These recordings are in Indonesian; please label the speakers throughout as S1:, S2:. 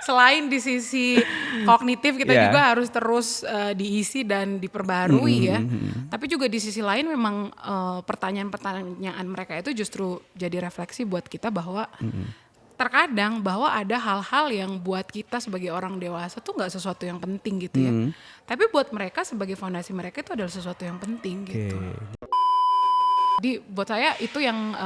S1: selain di sisi kognitif kita juga harus terus diisi dan diperbarui ya. Tapi juga di sisi lain memang pertanyaan-pertanyaan mereka itu justru jadi refleksi buat kita bahwa terkadang bahwa ada hal-hal yang buat kita sebagai orang dewasa tuh nggak sesuatu yang penting gitu ya. Tapi buat mereka sebagai fondasi mereka itu adalah sesuatu yang penting gitu. Jadi buat saya itu yang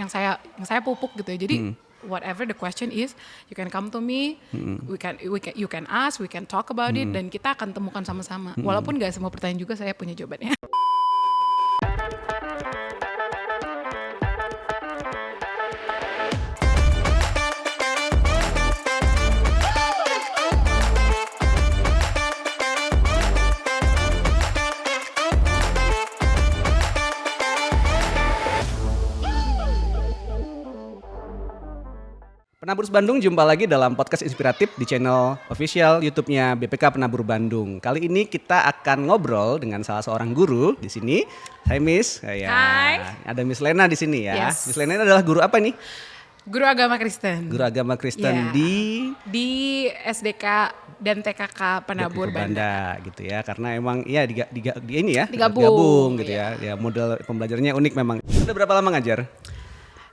S1: saya pupuk gitu ya. Jadi whatever the question is, you can come to me, you can ask, we can talk about it, dan kita akan temukan sama-sama. Walaupun nggak semua pertanyaan juga saya punya jawabannya.
S2: Penaburus Bandung, jumpa lagi dalam podcast inspiratif di channel official YouTube-nya BPK Penabur Bandung. Kali ini kita akan ngobrol dengan salah seorang guru di sini. Hai Miss.
S1: Hai.
S2: Ada Miss Lena di sini ya.
S1: Yes.
S2: Miss Lena ini adalah guru apa nih?
S1: Guru agama Kristen.
S2: Guru agama Kristen di
S1: SDK dan TKK Penabur Banda
S2: gitu ya. Karena emang ya
S1: digabung
S2: gitu ya. Ya model pembelajarannya unik memang. Sudah berapa lama ngajar?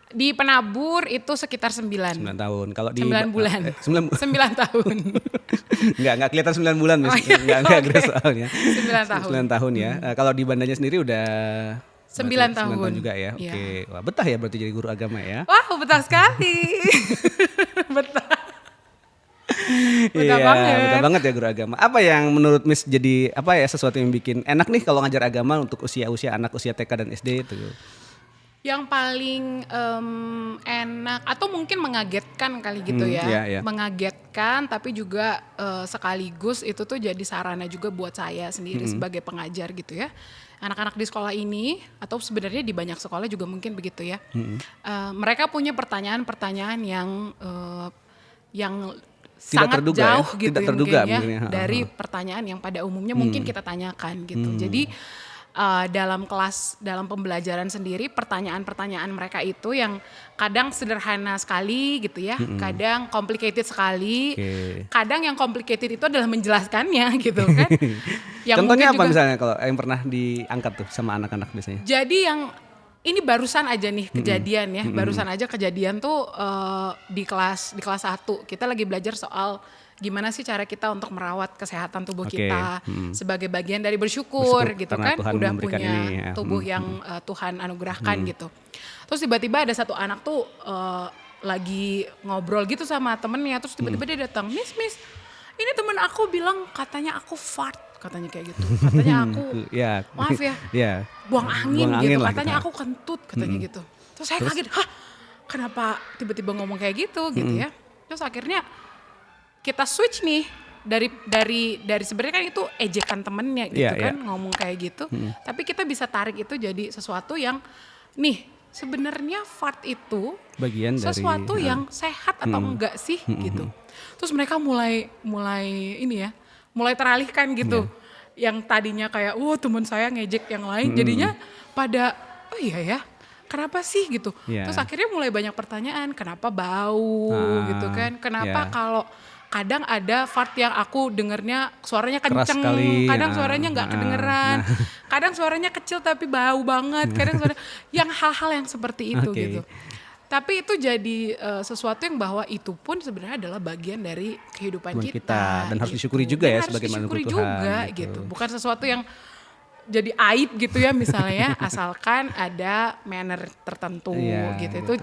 S1: Di Penabur itu sekitar 9
S2: tahun. Kalau di
S1: 9 bulan. 9 tahun.
S2: Enggak kelihatan 9 bulan Miss. Enggak
S1: Okay.
S2: soalnya.
S1: 9
S2: tahun ya. Kalau di Bandanya sendiri udah
S1: 9 tahun
S2: juga ya. Oke. Wah, betah ya berarti jadi guru agama ya.
S1: Wah, betah sekali. betah banget.
S2: Betah banget ya guru agama. Apa yang menurut Miss jadi sesuatu yang bikin enak nih kalau ngajar agama untuk usia-usia anak usia TK dan SD itu?
S1: Yang paling enak atau mungkin mengagetkan kali gitu ya. Mengagetkan tapi juga sekaligus itu tuh jadi sarana juga buat saya sendiri sebagai pengajar gitu ya. Anak-anak di sekolah ini atau sebenarnya di banyak sekolah juga mungkin begitu ya. Mereka punya pertanyaan-pertanyaan yang sangat
S2: terduga,
S1: jauh
S2: ya?
S1: gitu
S2: Tidak terduga,
S1: mungkin ya dari pertanyaan yang pada umumnya mungkin kita tanyakan gitu. Jadi dalam pembelajaran sendiri pertanyaan-pertanyaan mereka itu yang kadang sederhana sekali gitu ya, kadang complicated sekali, kadang yang complicated itu adalah menjelaskannya gitu kan.
S2: Contohnya apa misalnya kalau yang pernah diangkat tuh sama anak-anak biasanya?
S1: Jadi yang ini barusan aja nih kejadian ya, barusan aja kejadian tuh di kelas 1 kita lagi belajar soal gimana sih cara kita untuk merawat kesehatan tubuh kita sebagai bagian dari bersyukur gitu kan,
S2: Tuhan
S1: udah
S2: punya
S1: tubuh yang Tuhan anugerahkan gitu. Terus tiba-tiba ada satu anak tuh lagi ngobrol gitu sama temennya, terus tiba-tiba dia datang, Miss, ini temen aku bilang katanya aku fart, katanya kayak gitu, katanya aku maaf ya, buang angin gitu, katanya aku kentut katanya gitu. Terus saya kaget, kenapa tiba-tiba ngomong kayak gitu gitu ya. Terus akhirnya kita switch nih dari sebenarnya kan itu ejekan temennya gitu ngomong kayak gitu, tapi kita bisa tarik itu jadi sesuatu yang nih sebenarnya fart itu bagian sesuatu yang sehat atau enggak sih gitu. Terus mereka mulai teralihkan gitu, yang tadinya kayak teman saya ngejek yang lain jadinya pada oh iya ya, kenapa sih gitu. Terus akhirnya mulai banyak pertanyaan, kenapa bau gitu kan, kenapa kalau kadang ada fart yang aku dengernya suaranya kenceng, kadang suaranya nggak kedengeran, kadang suaranya kecil tapi bau banget, kadang yang hal-hal yang seperti itu gitu. Tapi itu jadi sesuatu yang bahwa itu pun sebenarnya adalah bagian dari kehidupan kita
S2: dan harus disyukuri juga ya sebagai makhluk Tuhan
S1: juga gitu. Bukan sesuatu yang jadi aib gitu ya misalnya, asalkan ada manner tertentu gitu. Itu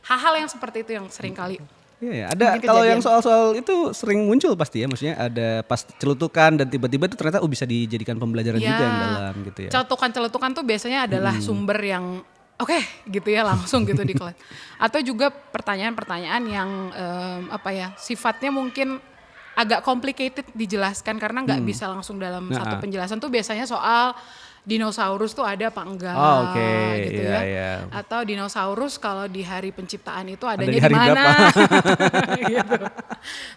S1: hal-hal yang seperti itu yang sering kali.
S2: Iya, ada kalau yang soal-soal itu sering muncul pasti ya, maksudnya ada pas celutukan dan tiba-tiba itu ternyata bisa dijadikan pembelajaran juga yang dalam gitu ya.
S1: Celutukan tuh biasanya adalah sumber yang gitu ya langsung gitu di kelas. Atau juga pertanyaan-pertanyaan yang sifatnya mungkin agak complicated dijelaskan karena nggak bisa langsung dalam satu penjelasan tuh biasanya soal dinosaurus tuh ada apa enggak gitu ya. Atau dinosaurus kalau di hari penciptaan itu adanya di mana gitu.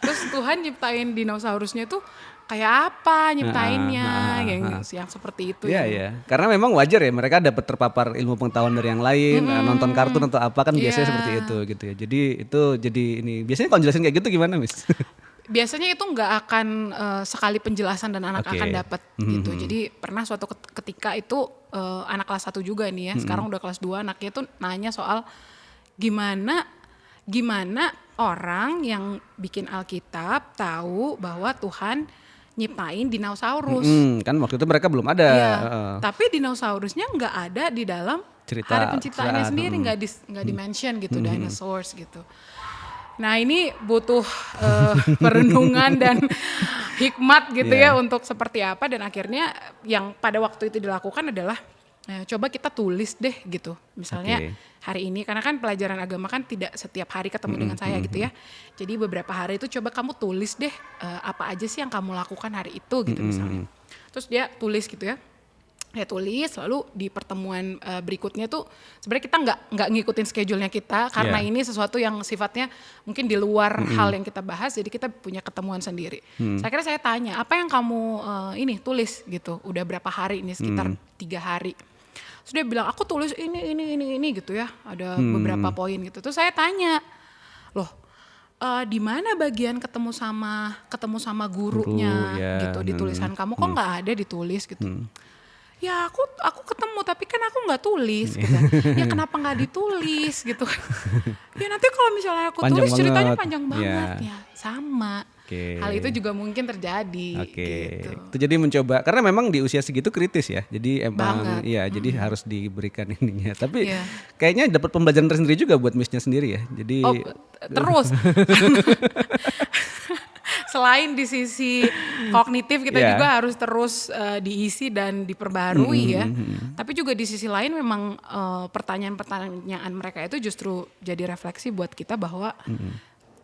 S1: Terus Tuhan nyiptain dinosaurusnya tuh kayak apa nyiptainnya, yang seperti itu.
S2: Iya,
S1: yang-
S2: iya. Karena memang wajar ya mereka dapat terpapar ilmu pengetahuan dari yang lain, nonton kartun atau apa kan biasanya seperti itu gitu ya. Jadi itu jadi ini biasanya kalau jelasin kayak gitu gimana, Miss?
S1: Biasanya itu nggak akan sekali penjelasan dan anak
S2: Oke.
S1: akan dapat gitu. Jadi pernah suatu ketika itu anak kelas 1 juga nih ya, sekarang udah kelas 2, anaknya tuh nanya soal gimana orang yang bikin Alkitab tahu bahwa Tuhan nyiptain dinosaurus.
S2: Kan waktu itu mereka belum ada.
S1: Iya, tapi dinosaurusnya nggak ada di dalam
S2: Cerita-
S1: hari penciptaannya
S2: cerita,
S1: sendiri, nggak di-mention gitu, dinosaurs gitu. Nah ini butuh perenungan dan hikmat gitu ya untuk seperti apa, dan akhirnya yang pada waktu itu dilakukan adalah coba kita tulis deh gitu. Misalnya hari ini, karena kan pelajaran agama kan tidak setiap hari ketemu dengan saya gitu ya. Jadi beberapa hari itu coba kamu tulis deh apa aja sih yang kamu lakukan hari itu gitu misalnya. Terus dia tulis gitu ya. Dia tulis, lalu di pertemuan berikutnya tuh sebenarnya kita nggak ngikutin schedule-nya kita karena ini sesuatu yang sifatnya mungkin di luar hal yang kita bahas, jadi kita punya ketemuan sendiri. Saya tanya, apa yang kamu ini tulis gitu, udah berapa hari ini, sekitar 3 hari. Terus dia bilang, aku tulis ini gitu ya, ada beberapa poin gitu. Terus saya tanya, loh di mana bagian ketemu sama gurunya gitu di tulisan kamu, kok nggak ada ditulis gitu. Ya aku ketemu tapi kan aku nggak tulis gitu. Ya kenapa nggak ditulis gitu. Ya nanti kalau misalnya aku
S2: Panjang
S1: tulis ceritanya
S2: banget.
S1: panjang banget ya sama. Hal itu juga mungkin terjadi gitu.
S2: Itu jadi mencoba karena memang di usia segitu kritis ya. Jadi emang
S1: Banget.
S2: iya jadi harus diberikan ininya. Tapi kayaknya dapat pembelajaran tersendiri juga buat Missnya sendiri ya. Jadi
S1: Terus selain di sisi kognitif kita juga harus terus diisi dan diperbarui ya. Tapi juga di sisi lain memang pertanyaan-pertanyaan mereka itu justru jadi refleksi buat kita bahwa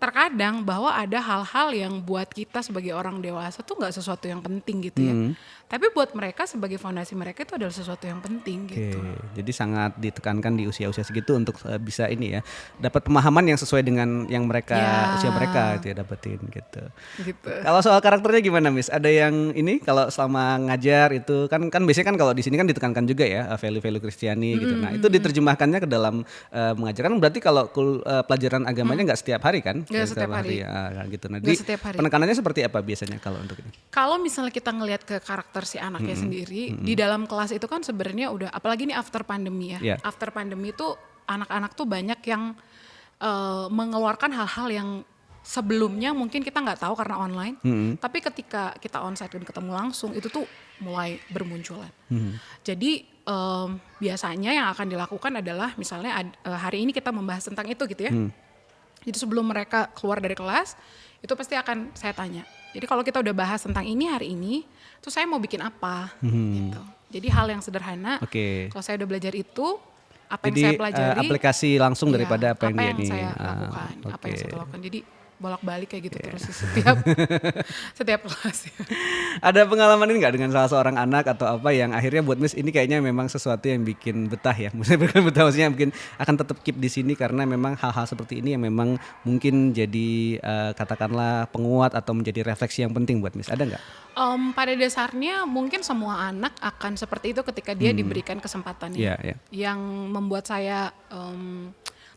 S1: terkadang bahwa ada hal-hal yang buat kita sebagai orang dewasa tuh nggak sesuatu yang penting gitu ya. Tapi buat mereka sebagai fondasi mereka itu adalah sesuatu yang penting gitu.
S2: Jadi sangat ditekankan di usia-usia segitu untuk bisa ini ya, dapat pemahaman yang sesuai dengan yang mereka usia mereka gitu ya dapetin gitu. Kalau soal karakternya gimana, Miss? Ada yang ini kalau selama ngajar itu kan biasanya kan kalau di sini kan ditekankan juga ya value-value Kristiani gitu. Nah, itu diterjemahkannya ke dalam mengajarkan berarti kalau pelajaran agamanya nggak setiap hari kan?
S1: Nggak setiap hari.
S2: Ya, gitu. Nah,
S1: setiap hari.
S2: Penekanannya seperti apa biasanya kalau untuk ini?
S1: Kalau misalnya kita ngelihat ke karakter si anaknya sendiri, di dalam kelas itu kan sebenarnya udah, apalagi ini after pandemi ya. After pandemi itu anak-anak tuh banyak yang mengeluarkan hal-hal yang sebelumnya mungkin kita nggak tahu karena online, tapi ketika kita onsite dan ketemu langsung itu tuh mulai bermunculan. Jadi biasanya yang akan dilakukan adalah misalnya hari ini kita membahas tentang itu gitu ya. Jadi sebelum mereka keluar dari kelas itu pasti akan saya tanya. Jadi kalau kita udah bahas tentang ini hari ini, terus saya mau bikin apa gitu. Jadi hal yang sederhana. Kalau saya udah belajar itu, apa yang saya pelajari,
S2: aplikasi langsung daripada apa yang dia ini.
S1: saya lakukan, apa yang saya lakukan. Jadi bolak-balik kayak gitu terus di setiap kelas.
S2: Ada pengalaman ini nggak dengan salah seorang anak atau apa yang akhirnya buat Miss ini kayaknya memang sesuatu yang bikin betah ya, maksudnya bukan betah, maksudnya mungkin akan tetap keep di sini karena memang hal-hal seperti ini yang memang mungkin jadi katakanlah penguat atau menjadi refleksi yang penting buat Miss, ada nggak?
S1: Pada dasarnya mungkin semua anak akan seperti itu ketika dia diberikan kesempatannya. Yang membuat saya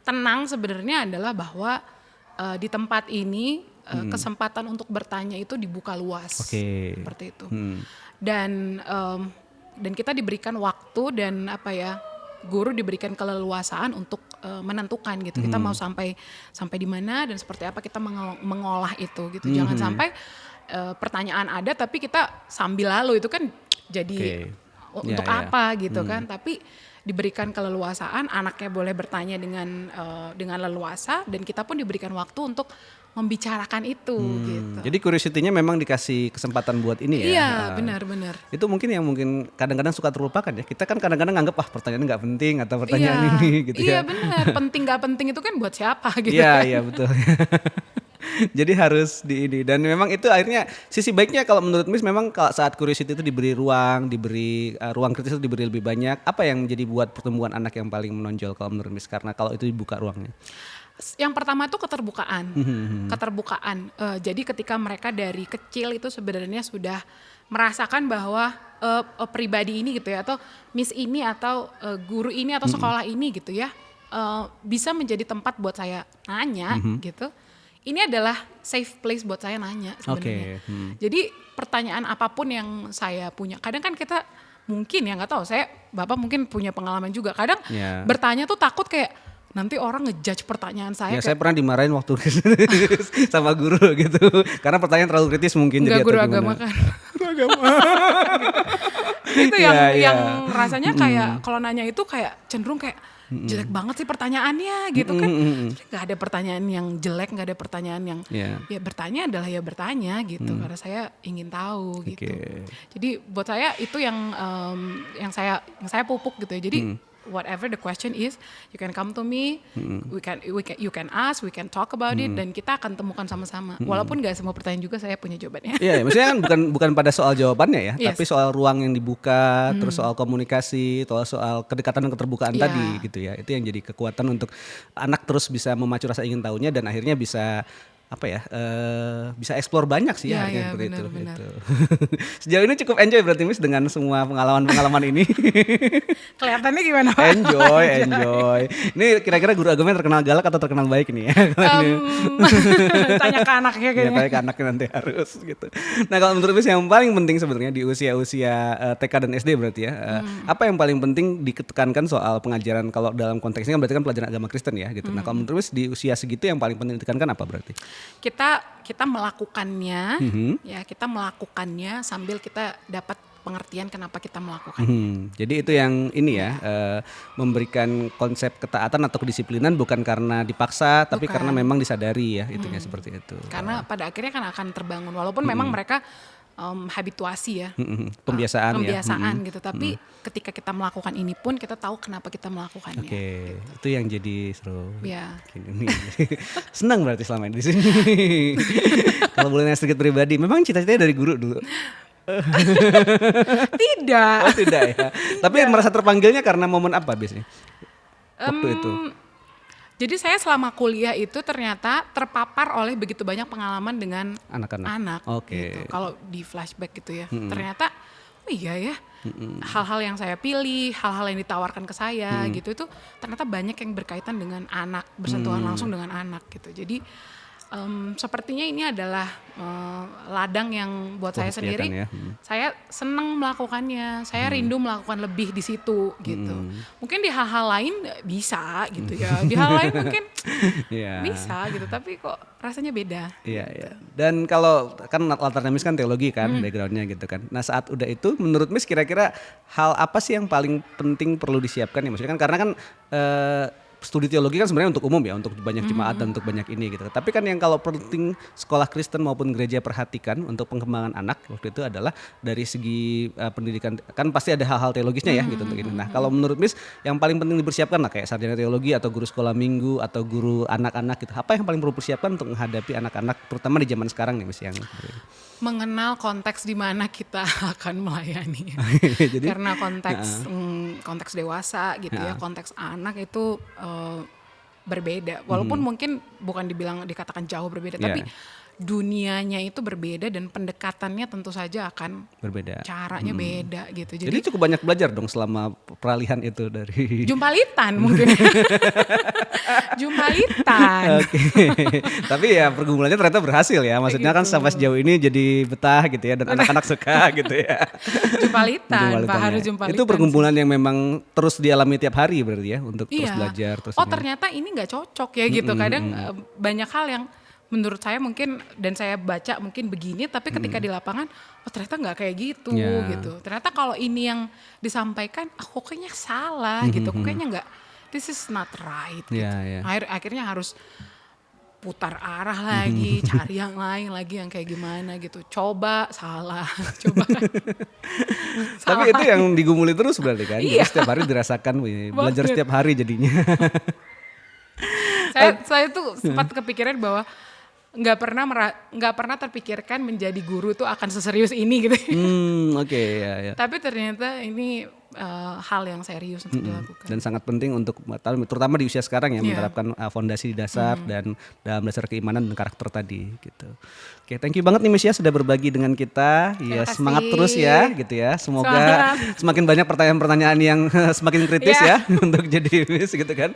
S1: tenang sebenarnya adalah bahwa di tempat ini kesempatan untuk bertanya itu dibuka luas, seperti itu. Dan kita diberikan waktu dan guru diberikan keleluasaan untuk menentukan gitu. Kita mau sampai di mana dan seperti apa kita mengolah itu gitu. Jangan sampai pertanyaan ada tapi kita sambil lalu itu kan jadi untuk apa gitu kan. Tapi diberikan keleluasaan, anaknya boleh bertanya dengan leluasa dan kita pun diberikan waktu untuk membicarakan itu gitu.
S2: Jadi curiosity-nya memang dikasih kesempatan buat ini ya.
S1: Iya, benar.
S2: Itu mungkin yang mungkin kadang-kadang suka terlupakan ya. Kita kan kadang-kadang nganggap pertanyaan nggak penting atau pertanyaan ini gitu ya.
S1: Iya benar, penting nggak penting itu kan buat siapa gitu.
S2: Iya betul. Jadi harus di ini, dan memang itu akhirnya sisi baiknya kalau menurut Miss memang kalau saat curiosity itu diberi ruang kritis itu diberi lebih banyak, apa yang menjadi buat pertumbuhan anak yang paling menonjol kalau menurut Miss, karena kalau itu dibuka ruangnya?
S1: Yang pertama tuh keterbukaan. Keterbukaan. Jadi ketika mereka dari kecil itu sebenarnya sudah merasakan bahwa pribadi ini gitu ya, atau miss ini atau guru ini atau sekolah ini gitu ya, bisa menjadi tempat buat saya nanya gitu. Ini adalah safe place buat saya nanya sebenarnya. Jadi pertanyaan apapun yang saya punya, kadang kan kita mungkin ya nggak tahu, Bapak mungkin punya pengalaman juga. Kadang bertanya tuh takut kayak nanti orang ngejudge pertanyaan saya.
S2: Ya saya pernah dimarahin waktu sama guru gitu. Karena pertanyaan terlalu kritis mungkin.
S1: Enggak, guru agama kan. Guru agama. Itu yang rasanya kayak kalau nanya itu kayak cenderung kayak jelek banget sih pertanyaannya gitu kan. Gak ada pertanyaan yang jelek, gak ada pertanyaan yang ya bertanya adalah ya bertanya gitu. Karena saya ingin tahu gitu. Jadi buat saya itu yang saya pupuk gitu ya. Jadi whatever the question is, you can come to me, you can ask, we can talk about it, dan kita akan temukan sama-sama. Walaupun nggak semua pertanyaan juga saya punya jawabannya.
S2: Iya, maksudnya kan bukan pada soal jawabannya ya, tapi soal ruang yang dibuka, terus soal komunikasi, soal kedekatan dan keterbukaan tadi gitu ya. Itu yang jadi kekuatan untuk anak terus bisa memacu rasa ingin tahunya dan akhirnya bisa bisa explore banyak sih ya, seperti itu. Gitu. Sejauh ini cukup enjoy berarti Miss dengan semua pengalaman ini.
S1: Kelihatannya gimana Pak?
S2: Enjoy. Ini kira-kira guru agama terkenal galak atau terkenal baik nih ya?
S1: Tanya ke anaknya kayaknya.
S2: Tanya ke anaknya nanti harus gitu. Nah kalau menurut Miss yang paling penting sebenarnya di usia-usia TK dan SD berarti ya, apa yang paling penting ditekankan soal pengajaran kalau dalam konteks ini kan berarti kan pelajaran agama Kristen ya gitu. Nah kalau menurut Miss di usia segitu yang paling penting ditekankan apa berarti?
S1: Kita melakukannya, ya kita melakukannya sambil kita dapat pengertian kenapa kita melakukannya.
S2: Jadi itu yang ini ya, memberikan konsep ketaatan atau kedisiplinan bukan karena dipaksa, tapi karena memang disadari ya, itunya seperti itu.
S1: Karena pada akhirnya kan akan terbangun, walaupun memang mereka habituasi ya,
S2: pembiasaan
S1: gitu. Tapi ketika kita melakukan ini pun kita tahu kenapa kita melakukannya.
S2: Oke, itu yang jadi seru.
S1: Ya.
S2: Senang berarti selama ini di sini. Kalau boleh nanya sedikit pribadi, memang cita-citanya dari guru dulu?
S1: Tidak.
S2: Oh tidak ya. Tapi merasa terpanggilnya karena momen apa biasanya? Waktu itu.
S1: Jadi saya selama kuliah itu ternyata terpapar oleh begitu banyak pengalaman dengan anak. Gitu. Kalau di flashback gitu ya, ternyata oh iya ya, hal-hal yang saya pilih, hal-hal yang ditawarkan ke saya gitu itu ternyata banyak yang berkaitan dengan anak, bersentuhan langsung dengan anak gitu. Jadi sepertinya ini adalah ladang yang buat saya sendiri, saya senang melakukannya, saya rindu melakukan lebih di situ gitu. Mungkin di hal-hal lain bisa gitu ya, di hal lain mungkin bisa gitu, tapi kok rasanya beda.
S2: Iya. Dan kalau kan latarnya Miss kan teologi kan, backgroundnya gitu kan. Nah saat udah itu, menurut Miss kira-kira hal apa sih yang paling penting perlu disiapkan ya? Maksudnya kan karena kan studi teologi kan sebenarnya untuk umum ya, untuk banyak jemaat dan untuk banyak ini gitu. Tapi kan yang kalau penting sekolah Kristen maupun gereja perhatikan untuk pengembangan anak waktu itu adalah dari segi pendidikan, kan pasti ada hal-hal teologisnya ya gitu untuk ini. Nah kalau menurut Miss yang paling penting dipersiapkan lah kayak sarjana teologi atau guru sekolah minggu atau guru anak-anak gitu. Apa yang paling perlu dipersiapkan untuk menghadapi anak-anak terutama di zaman sekarang nih Miss yang
S1: mengenal konteks di mana kita akan melayani. Jadi, karena konteks dewasa gitu ya, konteks anak itu berbeda. Walaupun mungkin bukan dikatakan jauh berbeda, tapi dunianya itu berbeda dan pendekatannya tentu saja akan berbeda. Caranya beda gitu.
S2: Jadi cukup banyak belajar dong selama peralihan itu dari
S1: Jumpalitan mungkin. Jumpalitan.
S2: Tapi ya pergumulannya ternyata berhasil ya. Maksudnya gitu. Kan sampai sejauh ini jadi betah gitu ya dan anak-anak suka gitu ya.
S1: Jumpalitan, Pak harus jumpalitan.
S2: Itu pergumulan yang memang terus dialami tiap hari berarti ya untuk terus belajar terus.
S1: Ternyata ini nggak cocok ya gitu. Kadang banyak hal yang menurut saya mungkin dan saya baca mungkin begini, tapi ketika di lapangan ternyata nggak kayak gitu gitu. Ternyata kalau ini yang disampaikan kok kayaknya salah gitu, kok kayaknya nggak, this is not right gitu. Akhirnya harus putar arah lagi, cari yang lain lagi yang kayak gimana gitu. Coba salah.
S2: Tapi itu yang digumuli terus berarti kan. Setiap hari dirasakan, belajar setiap hari jadinya.
S1: Saya tuh sempat kepikiran bahwa nggak pernah terpikirkan menjadi guru tuh akan seserius ini gitu.
S2: Oke.
S1: Tapi ternyata ini hal yang serius untuk dilakukan.
S2: Dan sangat penting untuk terutama di usia sekarang ya menerapkan fondasi dasar dan dalam dasar keimanan dan karakter tadi gitu. Oke, thank you banget nih Miss ya sudah berbagi dengan kita. Ya semangat terus ya gitu ya. Semoga semakin banyak pertanyaan-pertanyaan yang semakin kritis ya untuk jadi Miss gitu kan.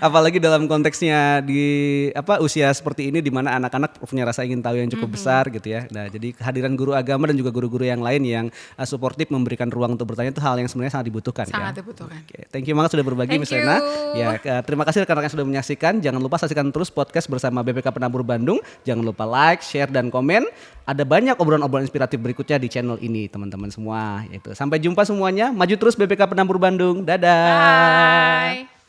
S2: Apalagi dalam konteksnya di usia seperti ini di mana anak-anak punya rasa ingin tahu yang cukup besar gitu ya. Nah, jadi kehadiran guru agama dan juga guru-guru yang lain yang suportif memberikan ruang untuk bertanya itu hal yang sebenarnya sangat dibutuhkan.
S1: Sangat dibutuhkan.
S2: Oke, thank you banget sudah berbagi Miss Lena. Ya, terima kasih rekan-rekan sudah menyaksikan. Jangan lupa saksikan terus podcast bersama BPK Penabur Bandung. Jangan lupa like, share dan komen. Ada banyak obrolan-obrolan inspiratif berikutnya di channel ini teman-teman semua. Yaitu sampai jumpa semuanya. Maju terus BPK Penabur Bandung. Dadah.
S1: Bye.